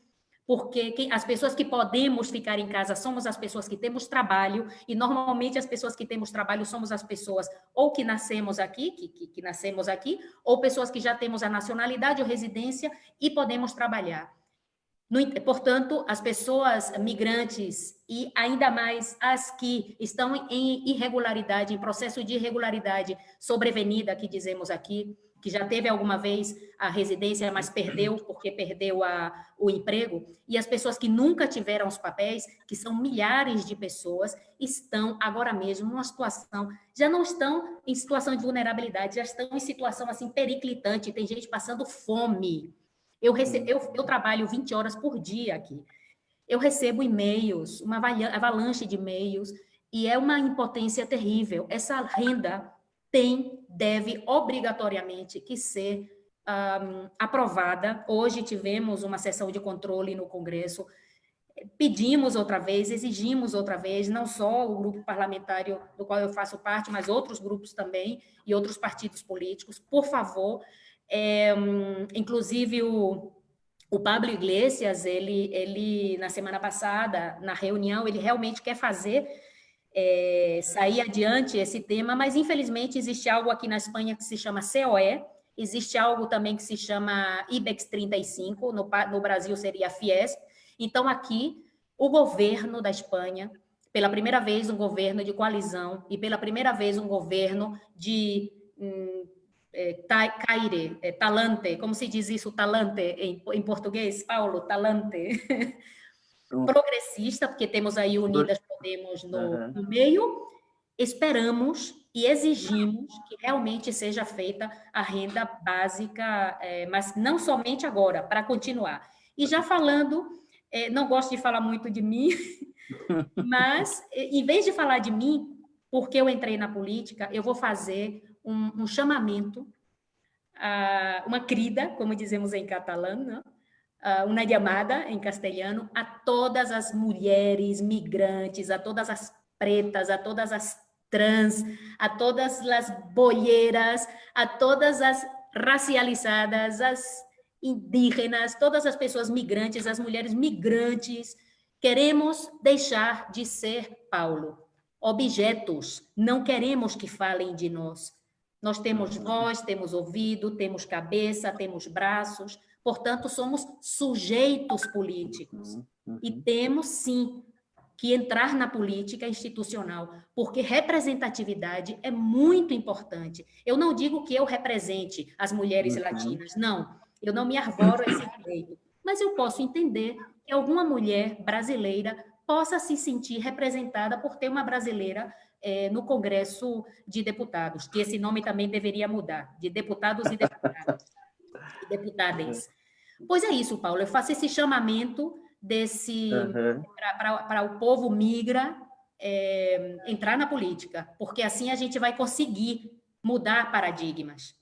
porque as pessoas que podemos ficar em casa somos as pessoas que temos trabalho, e normalmente as pessoas que temos trabalho somos as pessoas ou que nascemos aqui, que nascemos aqui, ou pessoas que já temos a nacionalidade ou residência e podemos trabalhar. Portanto, as pessoas migrantes e ainda mais as que estão em irregularidade, em processo de irregularidade sobrevenida, que dizemos aqui, que já teve alguma vez a residência, mas perdeu porque perdeu o emprego, e as pessoas que nunca tiveram os papéis, que são milhares de pessoas, estão agora mesmo numa situação, já não estão em situação de vulnerabilidade, já estão em situação assim periclitante, tem gente passando fome. Eu trabalho 20 horas por dia aqui. Eu recebo e-mails, uma avalanche de e-mails, e é uma impotência terrível. Essa renda deve obrigatoriamente que ser aprovada. Hoje tivemos uma sessão de controle no Congresso, pedimos outra vez, exigimos outra vez, não só o grupo parlamentar do qual eu faço parte, mas outros grupos também e outros partidos políticos, por favor. Inclusive o Pablo Iglesias, ele na semana passada, na reunião, ele realmente quer fazer sair adiante esse tema, mas infelizmente existe algo aqui na Espanha que se chama COE, existe algo também que se chama IBEX 35, no Brasil seria Fiesp. Então aqui o governo da Espanha, pela primeira vez um governo de coalizão e pela primeira vez um governo de talante, como se diz isso, talante em português, Paulo, talante, progressista, porque temos aí Unidas Podemos no meio, esperamos e exigimos que realmente seja feita a renda básica, mas não somente agora, para continuar. E já falando, não gosto de falar muito de mim, mas em vez de falar de mim, porque eu entrei na política, eu vou fazer um chamamento uma crida, como dizemos em catalão, né? Uma chamada em castelhano a todas as mulheres migrantes, a todas as pretas, a todas as trans, a todas as boieras, a todas as racializadas, as indígenas, todas as pessoas migrantes, as mulheres migrantes. Queremos deixar de ser, Paulo, objetos. Não queremos que falem de nós. Nós temos voz, temos ouvido, temos cabeça, temos braços, portanto, somos sujeitos políticos. E temos, sim, que entrar na política institucional, porque representatividade é muito importante. Eu não digo que eu represente as mulheres latinas, não. Eu não me arvoro esse direito. Mas eu posso entender que alguma mulher brasileira possa se sentir representada por ter uma brasileira no Congresso de Deputados, que esse nome também deveria mudar, de deputados e deputadas, e deputadas. Pois é isso, Paulo, eu faço esse chamamento para o povo migra entrar na política, porque assim a gente vai conseguir mudar paradigmas.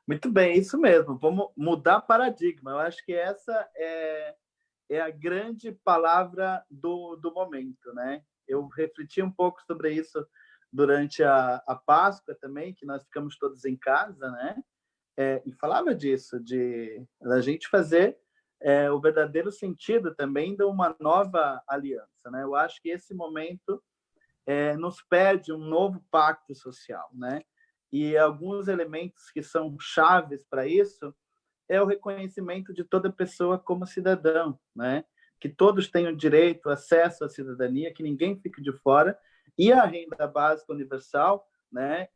Muito bem, isso mesmo, vamos mudar paradigma. Eu acho que essa é a grande palavra do momento, né? Eu refleti um pouco sobre isso durante a Páscoa também, que nós ficamos todos em casa, né? E falava disso, da gente fazer o verdadeiro sentido também de uma nova aliança, né? Eu acho que esse momento nos pede um novo pacto social, né? E alguns elementos que são chaves para isso é o reconhecimento de toda pessoa como cidadão, né? Que todos tenham direito, acesso à cidadania, que ninguém fique de fora, e a renda básica universal, né?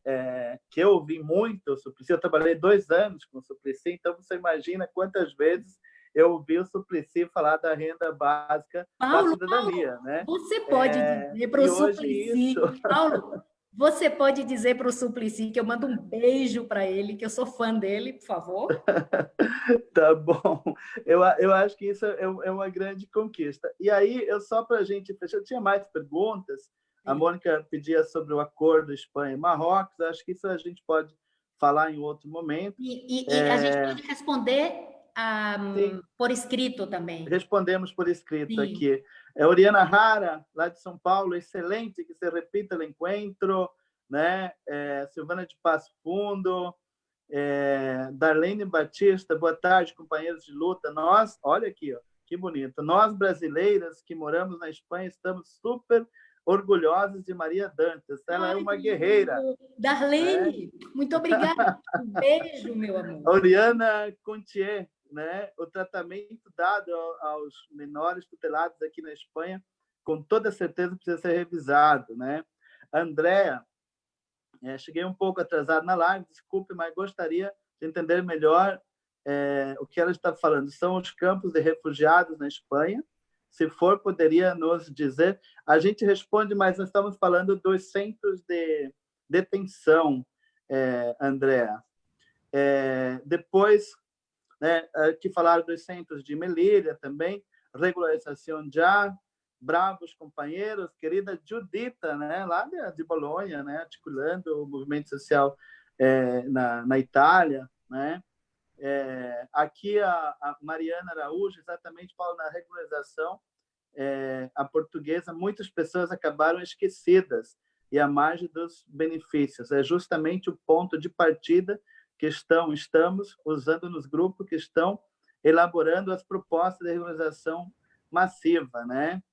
Que eu ouvi muito o Suplicy, eu trabalhei 2 anos com o Suplicy, então você imagina quantas vezes eu ouvi o Suplicy falar da renda básica da cidadania, né? Você pode dizer para o Suplicy, Paulo, você pode dizer para o Suplicy que eu mando um beijo para ele, que eu sou fã dele, por favor? Tá bom. Eu acho que isso é uma grande conquista. E aí, só para a gente fechar, eu tinha mais perguntas. A Mônica pedia sobre o acordo Espanha e Marrocos. Acho que isso a gente pode falar em outro momento. E a gente pode responder por escrito também. Respondemos por escrito aqui. Oriana Rara, lá de São Paulo, excelente que se repita o encontro, né? Silvana de Passo Fundo, Darlene Batista, boa tarde, companheiros de luta. Nós, olha aqui, ó, que bonito. Nós, brasileiras que moramos na Espanha, estamos super orgulhosos de Maria Dantas. Ela é uma guerreira. Darlene, muito obrigada. Um beijo, meu amor. Oriana Contier, né? O tratamento dado aos menores tutelados aqui na Espanha, com toda certeza precisa ser revisado, né? Andréa, cheguei um pouco atrasado na live, desculpe, mas gostaria de entender melhor o que ela está falando. São os campos de refugiados na Espanha? Se for, poderia nos dizer? A gente responde, mas nós estamos falando dos centros de detenção, Andréa. Depois, né, que falaram dos centros de Melilla também, regularização já, bravos companheiros, querida Judita, né, lá de Bolonha, né, articulando o movimento social na Itália, né? Aqui a Mariana Araújo, exatamente, Paulo, na regularização, a portuguesa, muitas pessoas acabaram esquecidas e à margem dos benefícios. É justamente o ponto de partida que estamos usando nos grupos que estão elaborando as propostas de regularização massiva, né?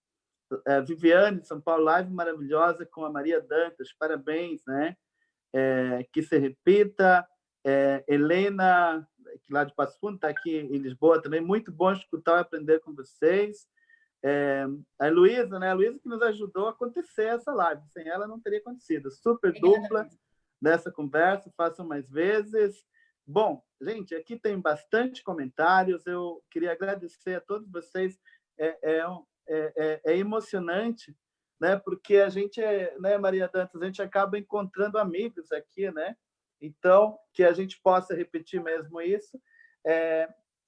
Viviane, São Paulo, live maravilhosa com a Maria Dantas, parabéns, né? Que se repita. Helena, que lá de Passo Fundo, está aqui em Lisboa também, muito bom escutar e aprender com vocês. A Luísa, né? A Luísa que nos ajudou a acontecer essa live, sem ela não teria acontecido. Super dupla dessa conversa, façam mais vezes. Bom, gente, aqui tem bastante comentários, eu queria agradecer a todos vocês, é emocionante, né? Porque a gente, né, Maria Dantas, a gente acaba encontrando amigos aqui, né? Então, que a gente possa repetir mesmo isso.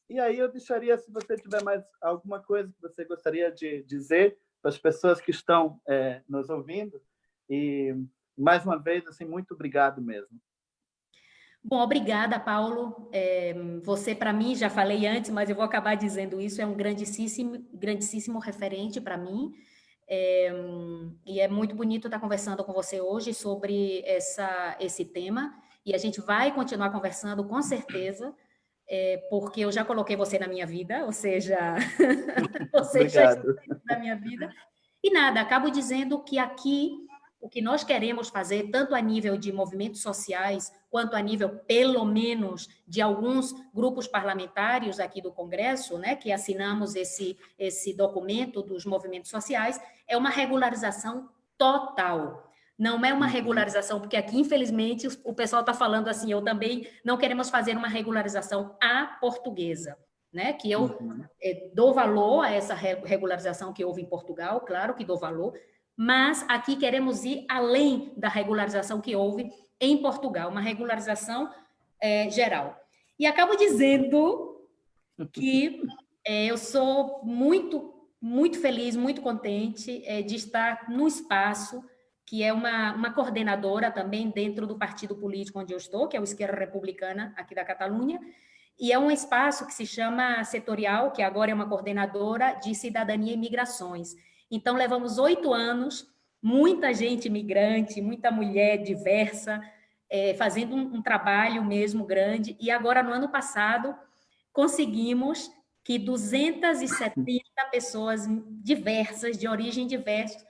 E aí eu deixaria, se você tiver mais alguma coisa que você gostaria de dizer para as pessoas que estão nos ouvindo. E, mais uma vez, assim, muito obrigado mesmo. Bom, obrigada, Paulo. Você, para mim, já falei antes, mas eu vou acabar dizendo isso, é um grandíssimo referente para mim. E é muito bonito estar conversando com você hoje sobre esse tema. E a gente vai continuar conversando, com certeza, porque eu já coloquei você na minha vida, ou seja, você já está Obrigado. dentro da minha vida. E nada, acabo dizendo que aqui o que nós queremos fazer, tanto a nível de movimentos sociais, quanto a nível, pelo menos, de alguns grupos parlamentares aqui do Congresso, né, que assinamos esse documento dos movimentos sociais, é uma regularização total. Não é uma regularização, porque aqui, infelizmente, o pessoal está falando assim, eu também não queremos fazer uma regularização à portuguesa, né, que eu dou valor a essa regularização que houve em Portugal, claro que dou valor, mas aqui queremos ir além da regularização que houve em Portugal, uma regularização geral. E acabo dizendo que eu sou muito feliz, muito contente de estar no espaço que é uma coordenadora também dentro do partido político onde eu estou, que é o Esquerda Republicana aqui da Catalunha, e é um espaço que se chama setorial, que agora é uma coordenadora de cidadania e migrações. Então, levamos 8 anos, muita gente imigrante, muita mulher diversa, fazendo um trabalho mesmo grande, e agora, no ano passado, conseguimos que 270 pessoas diversas, de origem diversa,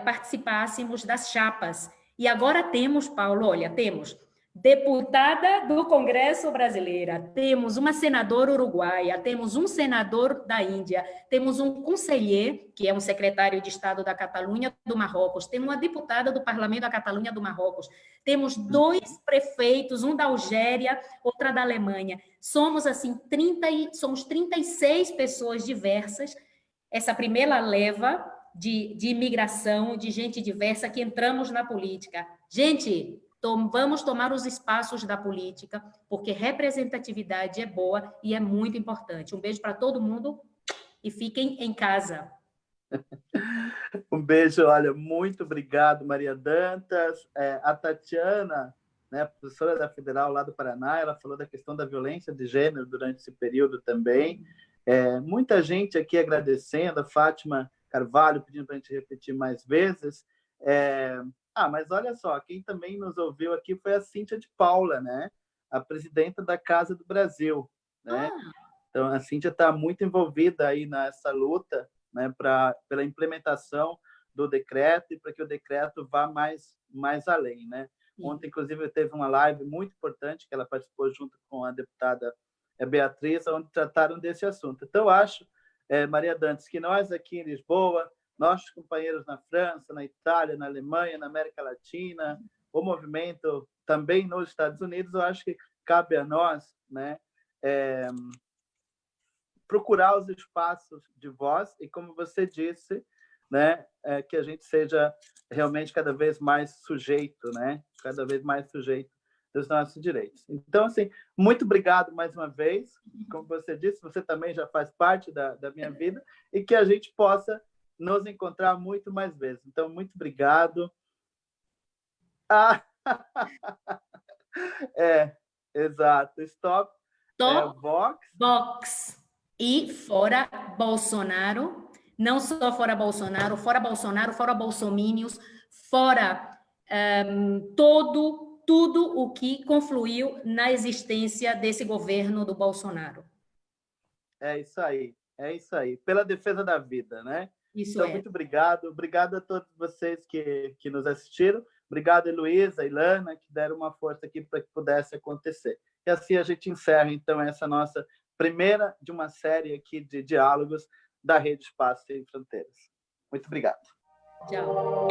participássemos das chapas. E agora temos, Paulo, olha, temos deputada do Congresso brasileira, temos uma senadora uruguaia, temos um senador da Índia, temos um conselheiro, que é um secretário de Estado da Catalunha do Marrocos, temos uma deputada do Parlamento da Catalunha do Marrocos, temos 2 prefeitos, um da Algéria, outra da Alemanha. Somos, assim, somos 36 pessoas diversas, essa primeira leva de imigração, de gente diversa que entramos na política. Gente, vamos tomar os espaços da política, porque representatividade é boa e é muito importante. Um beijo para todo mundo e fiquem em casa. Um beijo, olha, muito obrigado, Maria Dantas. A Tatiana, né, professora da Federal lá do Paraná, ela falou da questão da violência de gênero durante esse período também. Muita gente aqui agradecendo, a Fátima Carvalho pedindo para a gente repetir mais vezes. Mas olha só, quem também nos ouviu aqui foi a Cíntia de Paula, né? A presidenta da Casa do Brasil, né? Então, a Cíntia está muito envolvida aí nessa luta, né, pela implementação do decreto e para que o decreto vá mais além, né? Ontem, inclusive, teve uma live muito importante que ela participou junto com a deputada Beatriz, onde trataram desse assunto. Então, eu acho, Maria Dantas, que nós aqui em Lisboa, nossos companheiros na França, na Itália, na Alemanha, na América Latina, o movimento também nos Estados Unidos, eu acho que cabe a nós, né, procurar os espaços de voz e, como você disse, né, que a gente seja realmente cada vez mais sujeito, né, cada vez mais sujeito dos nossos direitos. Então, assim, muito obrigado mais uma vez. Como você disse, você também já faz parte da minha vida e que a gente possa nos encontrar muito mais vezes. Então, muito obrigado. Exato. Stop Vox. E fora Bolsonaro, não só fora Bolsonaro, fora bolsomínios, fora tudo o que confluiu na existência desse governo do Bolsonaro. É isso aí. Pela defesa da vida, né? Então, muito obrigado. Obrigado a todos vocês que nos assistiram. Obrigado, Heloísa, Ilana, que deram uma força aqui para que pudesse acontecer. E assim a gente encerra, então, essa nossa primeira de uma série aqui de diálogos da Rede Espaço Sem Fronteiras. Muito obrigado. Tchau.